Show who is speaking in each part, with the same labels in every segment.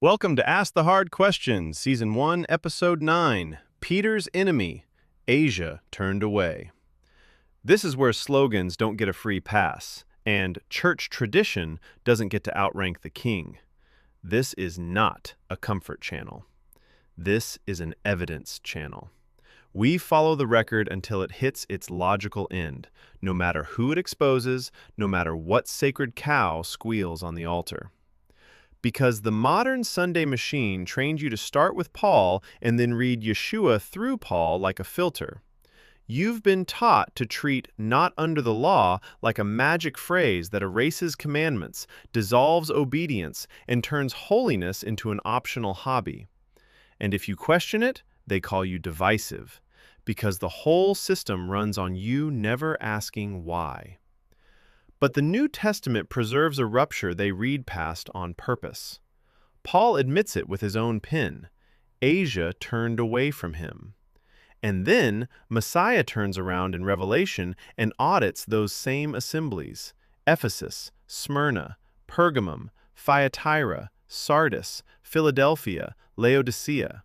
Speaker 1: Welcome to Ask the Hard Questions, Season 1, Episode 9, Peter's Enemy, Asia Turned Away. This is where slogans don't get a free pass, and church tradition doesn't get to outrank the king. This is not a comfort channel. This is an evidence channel. We follow the record until it hits its logical end, no matter who it exposes, no matter what sacred cow squeals on the altar. Because the modern Sunday machine trained you to start with Paul and then read Yeshua through Paul like a filter. You've been taught to treat "not under the law" like a magic phrase that erases commandments, dissolves obedience, and turns holiness into an optional hobby. And if you question it, they call you divisive, because the whole system runs on you never asking why. But the New Testament preserves a rupture they read past on purpose. Paul admits it with his own pen. Asia turned away from him. And then Messiah turns around in Revelation and audits those same assemblies: Ephesus, Smyrna, Pergamum, Thyatira, Sardis, Philadelphia, Laodicea,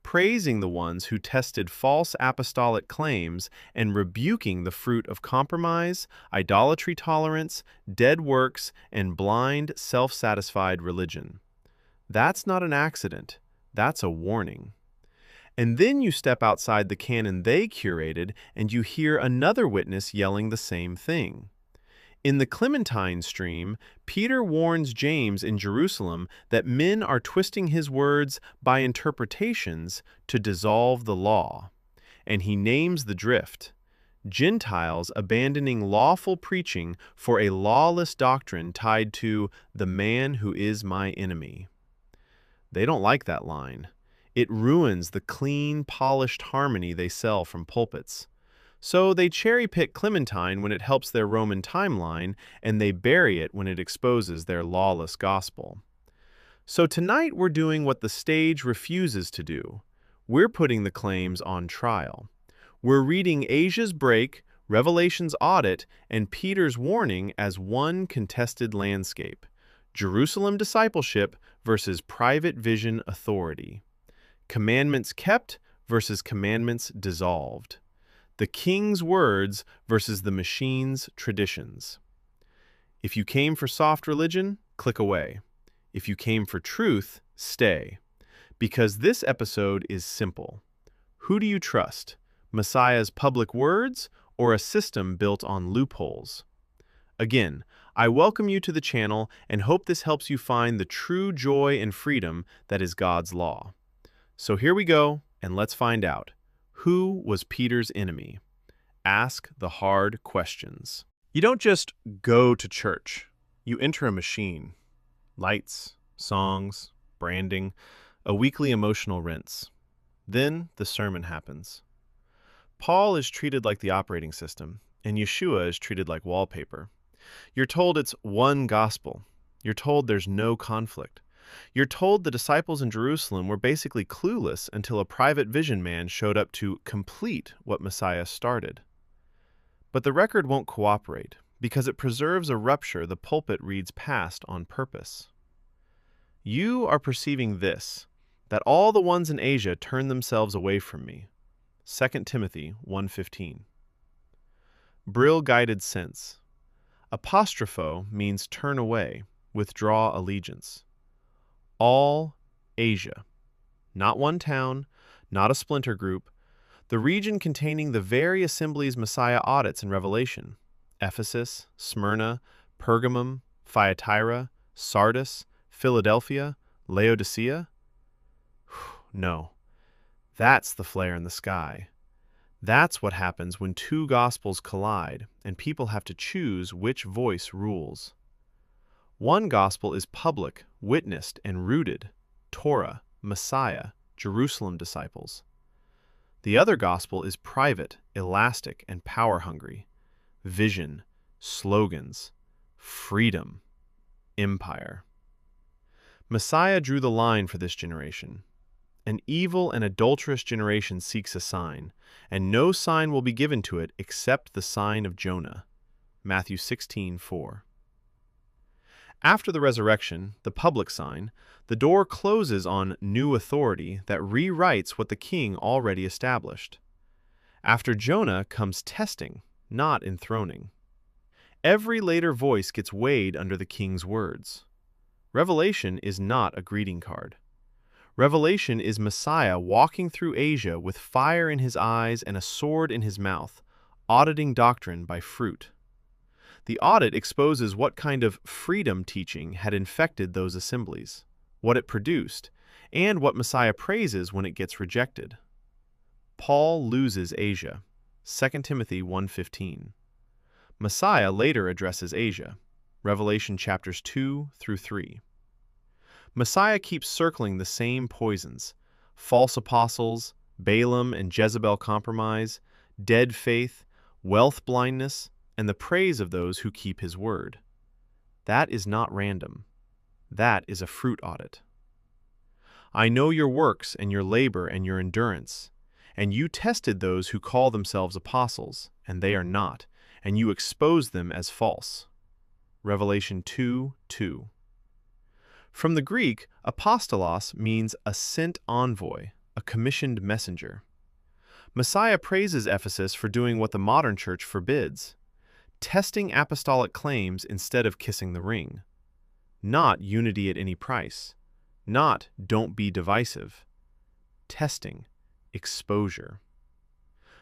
Speaker 1: praising the ones who tested false apostolic claims and rebuking the fruit of compromise, idolatry tolerance, dead works, and blind, self-satisfied religion. That's not an accident. That's a warning. And then you step outside the canon they curated and you hear another witness yelling the same thing. In the Clementine stream, Peter warns James in Jerusalem that men are twisting his words by interpretations to dissolve the law. And he names the drift: Gentiles abandoning lawful preaching for a lawless doctrine tied to the man who is my enemy. They don't like that line. It ruins the clean, polished harmony they sell from pulpits. So they cherry-pick Clementine when it helps their Roman timeline, and they bury it when it exposes their lawless gospel. So tonight we're doing what the stage refuses to do. We're putting the claims on trial. We're reading Asia's break, Revelation's audit, and Peter's warning as one contested landscape: Jerusalem discipleship versus private vision authority. Commandments kept versus commandments dissolved. The king's words versus the machine's traditions. If you came for soft religion, click away. If you came for truth, stay. Because this episode is simple. Who do you trust? Messiah's public words or a system built on loopholes? Again, I welcome you to the channel and hope this helps you find the true joy and freedom that is God's law. So here we go, and let's find out. Who was Peter's enemy? Ask the hard questions. You don't just go to church. You enter a machine. Lights, songs, branding, a weekly emotional rinse. Then the sermon happens. Paul is treated like the operating system, and Yeshua is treated like wallpaper. You're told it's one gospel. You're told there's no conflict. You're told the disciples in Jerusalem were basically clueless until a private vision man showed up to complete what Messiah started. But the record won't cooperate, because it preserves a rupture the pulpit reads past on purpose. You are perceiving this, that all the ones in Asia turn themselves away from me. 2 Timothy 1:15. Brill-guided sense. Apostropho means turn away, withdraw allegiance. All Asia. Not one town, not a splinter group. The region containing the very assemblies Messiah audits in Revelation: Ephesus, Smyrna, Pergamum, Thyatira, Sardis, Philadelphia, Laodicea. No, that's the flare in the sky. That's what happens when two gospels collide and people have to choose which voice rules. One gospel is public, witnessed, and rooted: Torah, Messiah, Jerusalem disciples. The other gospel is private, elastic, and power-hungry: vision, slogans, freedom, empire. Messiah drew the line for this generation. An evil and adulterous generation seeks a sign, and no sign will be given to it except the sign of Jonah. Matthew 16:4. After the resurrection, the public sign, the door closes on new authority that rewrites what the king already established. After Jonah comes testing, not enthroning. Every later voice gets weighed under the king's words. Revelation is not a greeting card. Revelation is Messiah walking through Asia with fire in his eyes and a sword in his mouth, auditing doctrine by fruit. The audit exposes what kind of freedom teaching had infected those assemblies, what it produced, and what Messiah praises when it gets rejected. Paul loses Asia, 2 Timothy 1:15. Messiah later addresses Asia, Revelation chapters 2 through 3. Messiah keeps circling the same poisons: false apostles, Balaam and Jezebel compromise, dead faith, wealth blindness, and the praise of those who keep his word. That is not random. That is a fruit audit. I know your works and your labor and your endurance, and you tested those who call themselves apostles, and they are not, and you exposed them as false. Revelation 2:2. From the Greek, apostolos means a sent envoy, a commissioned messenger. Messiah praises Ephesus for doing what the modern church forbids: testing apostolic claims instead of kissing the ring. Not unity at any price. Not don't be divisive. Testing, exposure.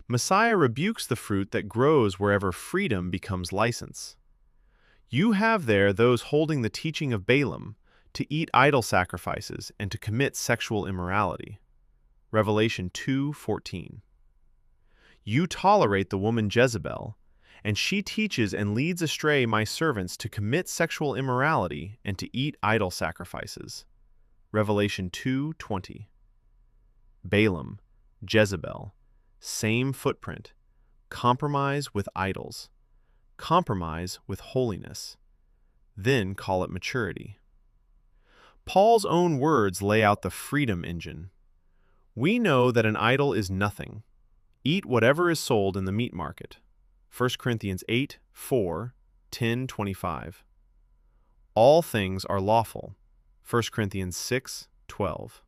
Speaker 1: Messiah rebukes the fruit that grows wherever freedom becomes license. You have there those holding the teaching of Balaam to eat idol sacrifices and to commit sexual immorality. Revelation 2:14. You tolerate the woman Jezebel, and she teaches and leads astray my servants to commit sexual immorality and to eat idol sacrifices. Revelation 2:20. Balaam, Jezebel, same footprint: compromise with idols, compromise with holiness, then call it maturity. Paul's own words lay out the freedom engine. We know that an idol is nothing. Eat whatever is sold in the meat market. 1 Corinthians 8:4, 10:25. All things are lawful. 1 Corinthians 6:12.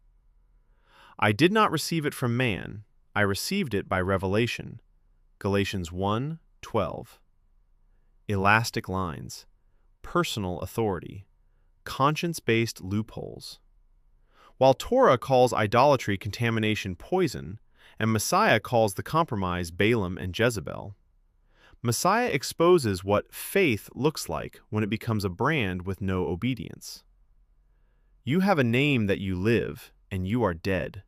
Speaker 1: I did not receive it from man. I received it by revelation. Galatians 1:12. Elastic lines, personal authority, conscience-based loopholes. While Torah calls idolatry contamination poison, and Messiah calls the compromise Balaam and Jezebel, Messiah exposes what faith looks like when it becomes a brand with no obedience. You have a name that you live, and you are dead.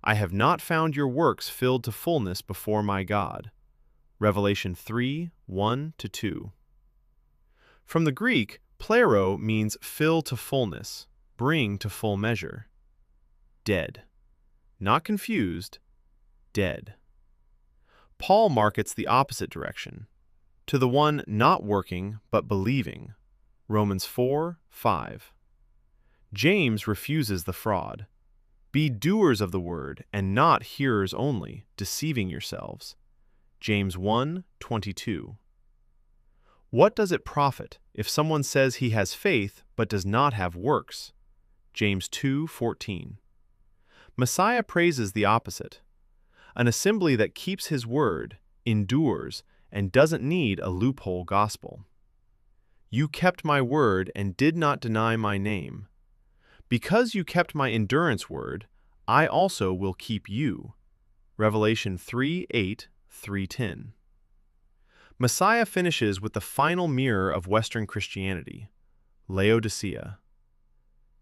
Speaker 1: I have not found your works filled to fullness before my God. Revelation 3:1-2. From the Greek, plero means fill to fullness, bring to full measure. Dead. Not confused, dead. Paul markets the opposite direction, to the one not working but believing. Romans 4:5. James refuses the fraud. Be doers of the word and not hearers only, deceiving yourselves. James 1:22. What does it profit if someone says he has faith but does not have works? James 2:14. Messiah praises the opposite: an assembly that keeps his word, endures, and doesn't need a loophole gospel. You kept my word and did not deny my name. Because you kept my endurance word, I also will keep you. Revelation 3:8, 3:10. Messiah finishes with the final mirror of Western Christianity, Laodicea.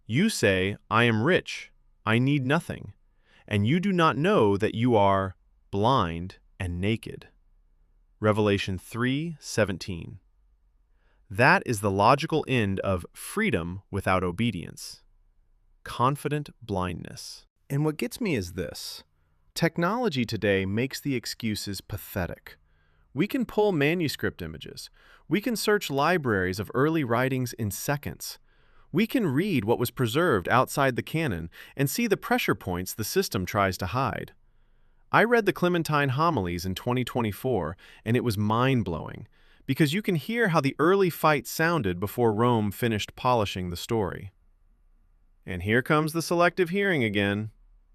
Speaker 1: You say, I am rich, I need nothing, and you do not know that you are blind and naked. Revelation 3:17. That is the logical end of freedom without obedience. Confident blindness. And what gets me is this: technology today makes the excuses pathetic. We can pull manuscript images. We can search libraries of early writings in seconds. We can read what was preserved outside the canon and see the pressure points the system tries to hide. I read the Clementine homilies in 2024, and it was mind-blowing, because you can hear how the early fight sounded before Rome finished polishing the story. And here comes the selective hearing again.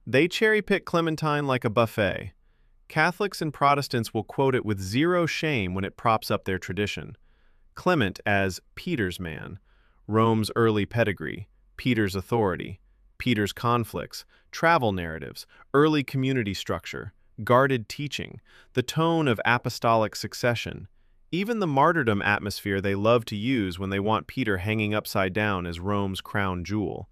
Speaker 1: They cherry-pick Clementine like a buffet. Catholics and Protestants will quote it with zero shame when it props up their tradition. Clement as Peter's man, Rome's early pedigree, Peter's authority, Peter's conflicts, travel narratives, early community structure, guarded teaching, the tone of apostolic succession, even the martyrdom atmosphere they love to use when they want Peter hanging upside down as Rome's crown jewel.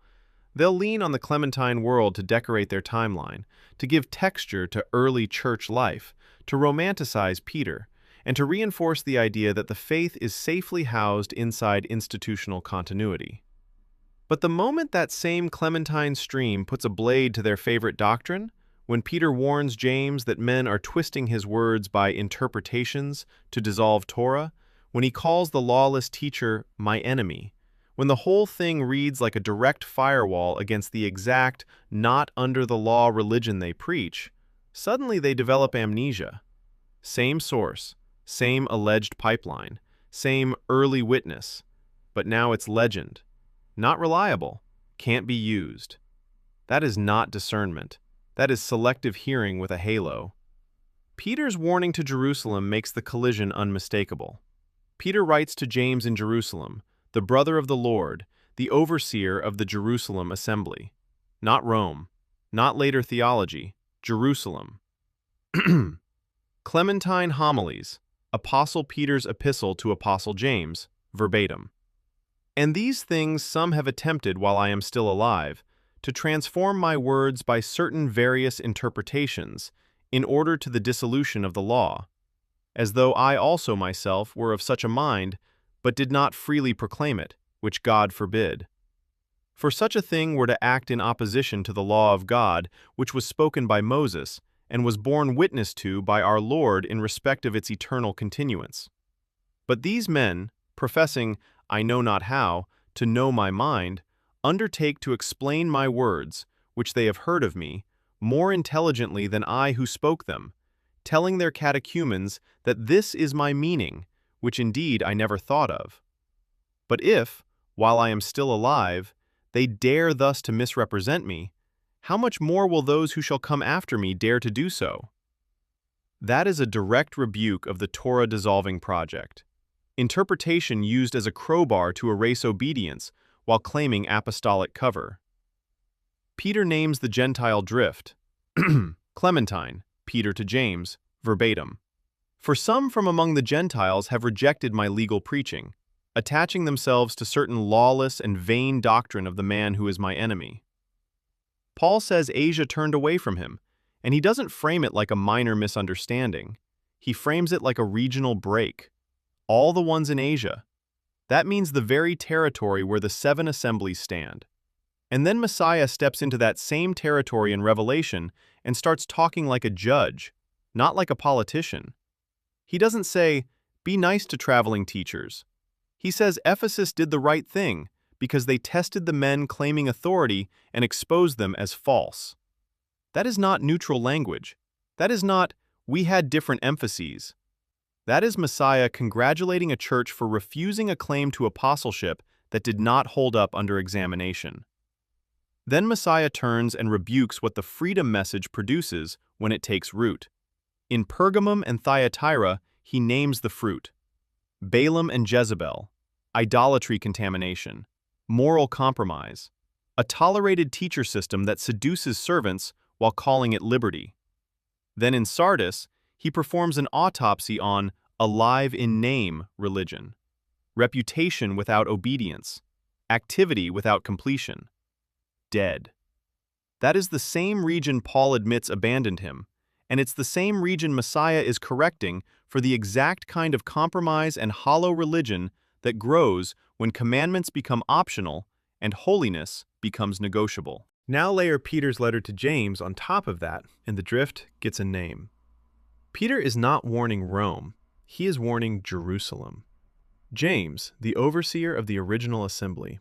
Speaker 1: They'll lean on the Clementine world to decorate their timeline, to give texture to early church life, to romanticize Peter, and to reinforce the idea that the faith is safely housed inside institutional continuity. But the moment that same Clementine stream puts a blade to their favorite doctrine, when Peter warns James that men are twisting his words by interpretations to dissolve Torah, when he calls the lawless teacher my enemy, when the whole thing reads like a direct firewall against the exact, not under the law religion they preach, suddenly they develop amnesia. Same source, same alleged pipeline, same early witness, but now it's legend. Not reliable, can't be used. That is not discernment. That is selective hearing with a halo. Peter's warning to Jerusalem makes the collision unmistakable. Peter writes to James in Jerusalem, the brother of the Lord, the overseer of the Jerusalem assembly. Not Rome, not later theology, Jerusalem. Clementine Homilies, Apostle Peter's epistle to Apostle James, verbatim. And these things some have attempted while I am still alive, to transform my words by certain various interpretations, in order to the dissolution of the law, as though I also myself were of such a mind, but did not freely proclaim it, which God forbid. For such a thing were to act in opposition to the law of God, which was spoken by Moses, and was borne witness to by our Lord in respect of its eternal continuance. But these men, professing, I know not how, to know my mind, undertake to explain my words, which they have heard of me, more intelligently than I who spoke them, telling their catechumens that this is my meaning, which indeed I never thought of. But if, while I am still alive, they dare thus to misrepresent me, how much more will those who shall come after me dare to do so? That is a direct rebuke of the Torah-dissolving project. Interpretation used as a crowbar to erase obedience while claiming apostolic cover. Peter names the Gentile drift. Clementine, Peter to James, verbatim. For some from among the Gentiles have rejected my legal preaching, attaching themselves to certain lawless and vain doctrine of the man who is my enemy. Paul says Asia turned away from him, and he doesn't frame it like a minor misunderstanding. He frames it like a regional break. All the ones in Asia. That means the very territory where the 7 assemblies stand. And then Messiah steps into that same territory in Revelation and starts talking like a judge, not like a politician. He doesn't say, be nice to traveling teachers. He says Ephesus did the right thing because they tested the men claiming authority and exposed them as false. That is not neutral language. That is not, we had different emphases. That is Messiah congratulating a church for refusing a claim to apostleship that did not hold up under examination. Then Messiah turns and rebukes what the freedom message produces when it takes root. In Pergamum and Thyatira, he names the fruit. Balaam and Jezebel, idolatry contamination, moral compromise, a tolerated teacher system that seduces servants while calling it liberty. Then in Sardis, he performs an autopsy on alive in name religion, reputation without obedience, activity without completion, dead. That is the same region Paul admits abandoned him, and it's the same region Messiah is correcting for the exact kind of compromise and hollow religion that grows when commandments become optional and holiness becomes negotiable. Now layer Peter's letter to James on top of that, and the drift gets a name. Peter is not warning Rome, he is warning Jerusalem. James, the overseer of the original assembly.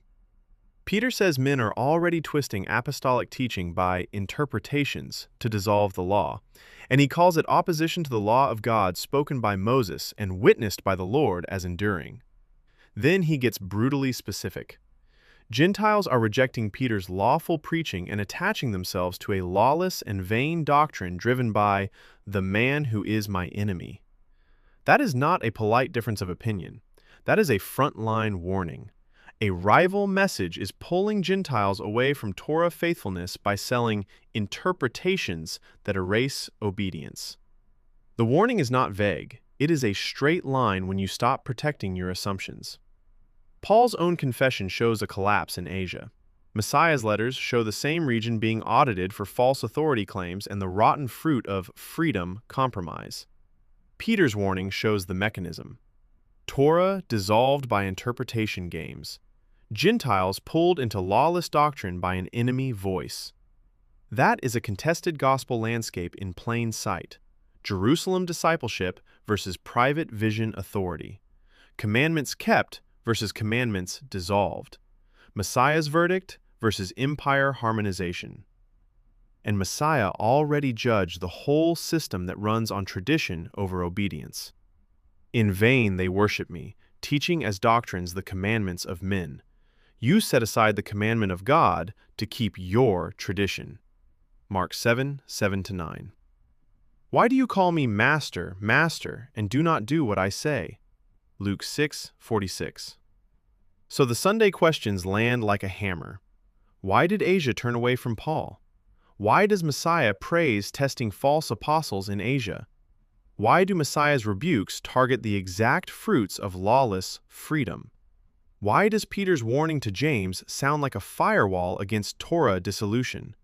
Speaker 1: Peter says men are already twisting apostolic teaching by interpretations to dissolve the law, and he calls it opposition to the law of God spoken by Moses and witnessed by the Lord as enduring. Then he gets brutally specific. Gentiles are rejecting Peter's lawful preaching and attaching themselves to a lawless and vain doctrine driven by the man who is my enemy. That is not a polite difference of opinion. That is a frontline warning. A rival message is pulling Gentiles away from Torah faithfulness by selling interpretations that erase obedience. The warning is not vague. It is a straight line when you stop protecting your assumptions. Paul's own confession shows a collapse in Asia. Messiah's letters show the same region being audited for false authority claims and the rotten fruit of freedom compromise. Peter's warning shows the mechanism. Torah dissolved by interpretation games. Gentiles pulled into lawless doctrine by an enemy voice. That is a contested gospel landscape in plain sight. Jerusalem discipleship versus private vision authority. Commandments kept versus commandments dissolved. Messiah's verdict versus empire harmonization. And Messiah already judged the whole system that runs on tradition over obedience. In vain they worship me, teaching as doctrines the commandments of men. You set aside the commandment of God to keep your tradition. Mark 7:7-9. Why do you call me Master, Master, and do not do what I say? Luke 6:46. So the Sunday questions land like a hammer. Why did Asia turn away from Paul? Why does Messiah praise testing false apostles in Asia? Why do Messiah's rebukes target the exact fruits of lawless freedom? Why does Peter's warning to James sound like a firewall against Torah dissolution?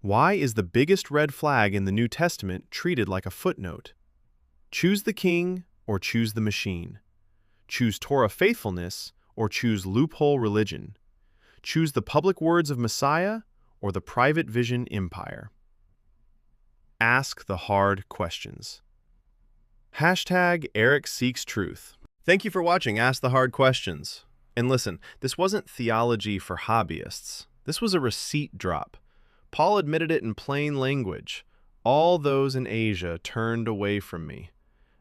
Speaker 1: Why is the biggest red flag in the New Testament treated like a footnote? Choose the king or choose the machine. Choose Torah faithfulness or choose loophole religion. Choose the public words of Messiah or the private vision empire. Ask the hard questions. #Eric Seeks Truth. Thank you for watching Ask the Hard Questions. And listen, this wasn't theology for hobbyists. This was a receipt drop. Paul admitted it in plain language. All those in Asia turned away from me.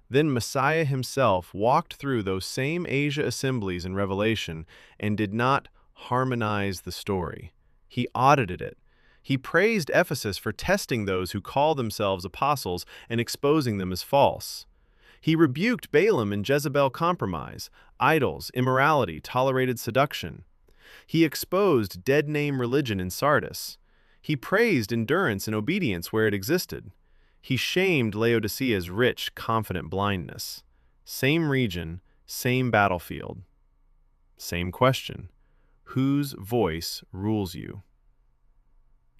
Speaker 1: Then Messiah himself walked through those same Asia assemblies in Revelation and did not harmonize the story. He audited it. He praised Ephesus for testing those who call themselves apostles and exposing them as false. He rebuked Balaam and Jezebel compromise, idols, immorality, tolerated seduction. He exposed dead-name religion in Sardis. He praised endurance and obedience where it existed. He shamed Laodicea's rich, confident blindness. Same region, same battlefield. Same question. Whose voice rules you?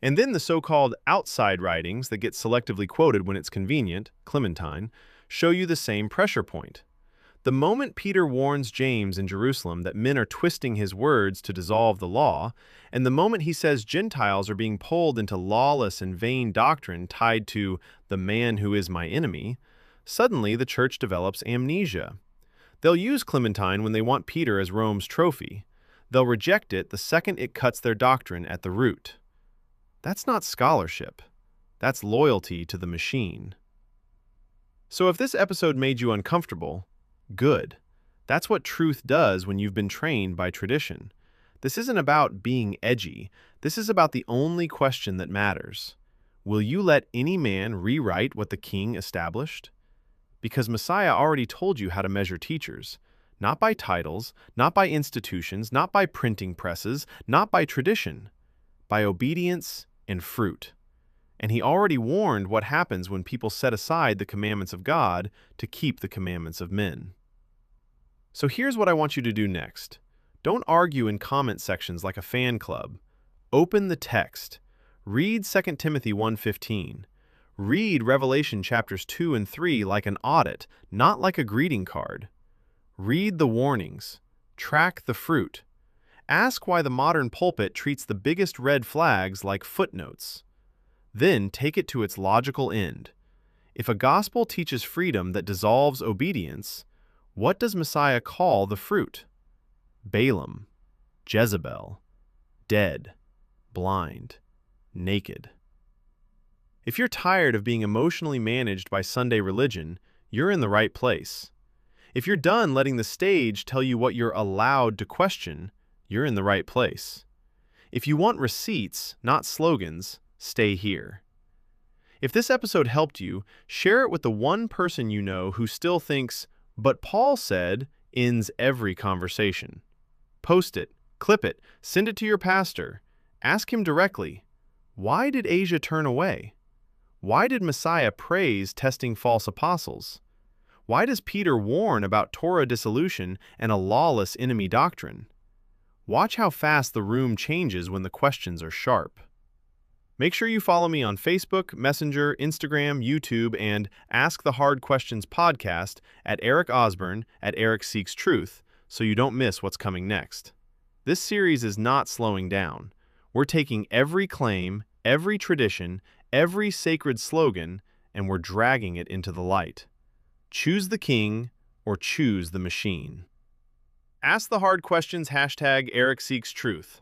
Speaker 1: And then the so-called outside writings that get selectively quoted when it's convenient, Clementine, show you the same pressure point. The moment Peter warns James in Jerusalem that men are twisting his words to dissolve the law, and the moment he says Gentiles are being pulled into lawless and vain doctrine tied to the man who is my enemy, suddenly the church develops amnesia. They'll use Clementine when they want Peter as Rome's trophy. They'll reject it the second it cuts their doctrine at the root. That's not scholarship. That's loyalty to the machine. So if this episode made you uncomfortable, good. That's what truth does when you've been trained by tradition. This isn't about being edgy. This is about the only question that matters. Will you let any man rewrite what the king established? Because Messiah already told you how to measure teachers. Not by titles, not by institutions, not by printing presses, not by tradition. By obedience and fruit. And he already warned what happens when people set aside the commandments of God to keep the commandments of men. So here's what I want you to do next. Don't argue in comment sections like a fan club. Open the text. Read 2 Timothy 1:15. Read Revelation chapters 2 and 3 like an audit, not like a greeting card. Read the warnings. Track the fruit. Ask why the modern pulpit treats the biggest red flags like footnotes. Then take it to its logical end. If a gospel teaches freedom that dissolves obedience, what does Messiah call the fruit? Balaam, Jezebel, dead, blind, naked. If you're tired of being emotionally managed by Sunday religion, you're in the right place. If you're done letting the stage tell you what you're allowed to question, you're in the right place. If you want receipts, not slogans, stay here. If this episode helped you, share it with the one person you know who still thinks, "But Paul said," ends every conversation. Post it, clip it, send it to your pastor. Ask him directly, why did Asia turn away? Why did Messiah praise testing false apostles? Why does Peter warn about Torah dissolution and a lawless enemy doctrine? Watch how fast the room changes when the questions are sharp. Make sure you follow me on Facebook, Messenger, Instagram, YouTube, and Ask the Hard Questions podcast at Eric Osborne at Eric Seeks Truth, so you don't miss what's coming next. This series is not slowing down. We're taking every claim, every tradition, every sacred slogan, and we're dragging it into the light. Choose the king or choose the machine. Ask the Hard Questions #Eric Seeks Truth.